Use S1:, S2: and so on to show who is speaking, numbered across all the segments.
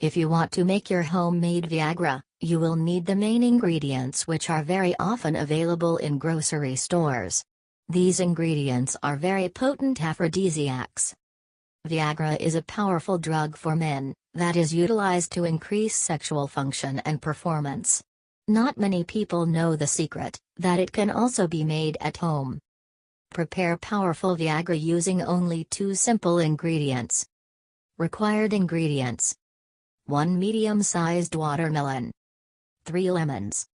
S1: If you want to make your homemade Viagra, you will need the main ingredients which are very often available in grocery stores. These ingredients are very potent aphrodisiacs. Viagra is a powerful drug for men, that is utilized to increase sexual function and performance. Not many people know the secret, that it can also be made at home. Prepare powerful Viagra using only 2 simple ingredients. Required ingredients: 1 medium-sized watermelon, 3 lemons.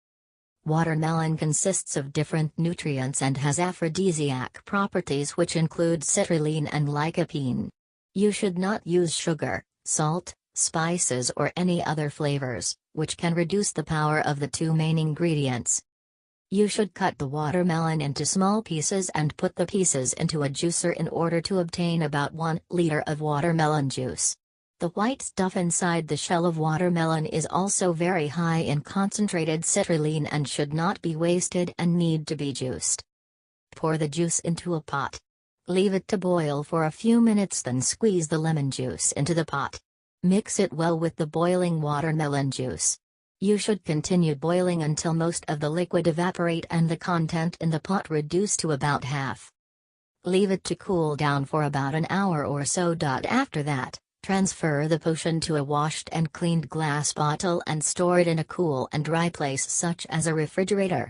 S1: Watermelon consists of different nutrients and has aphrodisiac properties which include citrulline and lycopene. You should not use sugar, salt, spices or any other flavors, which can reduce the power of the 2 main ingredients. You should cut the watermelon into small pieces and put the pieces into a juicer in order to obtain about 1 liter of watermelon juice. The white stuff inside the shell of watermelon is also very high in concentrated citrulline and should not be wasted and need to be juiced. Pour the juice into a pot. Leave it to boil for a few minutes, then squeeze the lemon juice into the pot. Mix it well with the boiling watermelon juice. You should continue boiling until most of the liquid evaporate and the content in the pot reduce to about half. Leave it to cool down for about an hour or so. After that, transfer the potion to a washed and cleaned glass bottle and store it in a cool and dry place such as a refrigerator.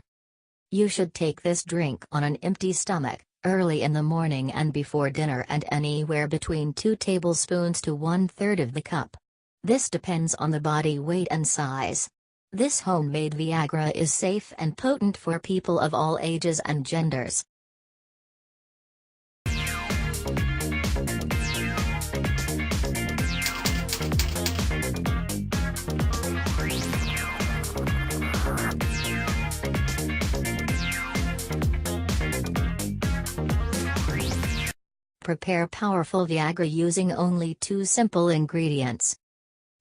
S1: You should take this drink on an empty stomach, early in the morning and before dinner, and anywhere between 2 tablespoons to 1/3 of the cup. This depends on the body weight and size. This homemade Viagra is safe and potent for people of all ages and genders. Prepare powerful Viagra using only 2 simple ingredients.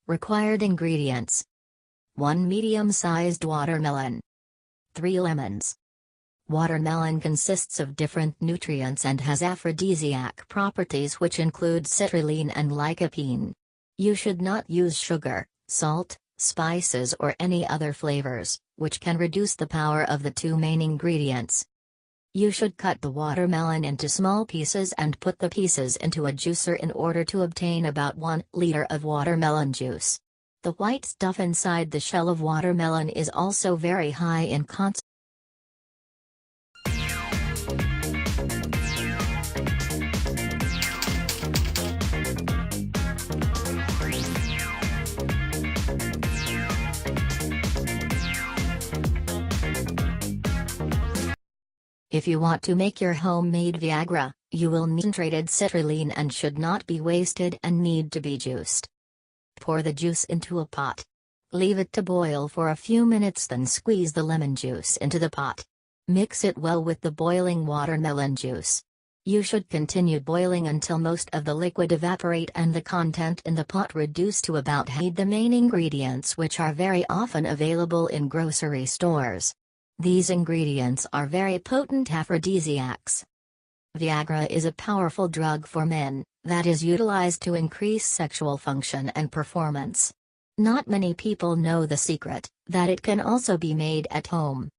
S1: Required ingredients: 1 medium-sized watermelon, 3 lemons. Watermelon consists of different nutrients and has aphrodisiac properties which include citrulline and lycopene. You should not use sugar, salt, spices or any other flavors, which can reduce the power of the 2 main ingredients. You should cut the watermelon into small pieces and put the pieces into a juicer in order to obtain about 1 liter of watermelon juice. The white stuff inside the shell of watermelon is also very high in concentration. If you want to make your homemade Viagra, you will need concentrated citrulline and should not be wasted and need to be juiced. Pour the juice into a pot. Leave it to boil for a few minutes, then squeeze the lemon juice into the pot. Mix it well with the boiling watermelon juice. You should continue boiling until most of the liquid evaporate and the content in the pot reduce to about half. The main ingredients which are very often available in grocery stores. These ingredients are very potent aphrodisiacs. Viagra is a powerful drug for men, that is utilized to increase sexual function and performance. Not many people know the secret, that it can also be made at home.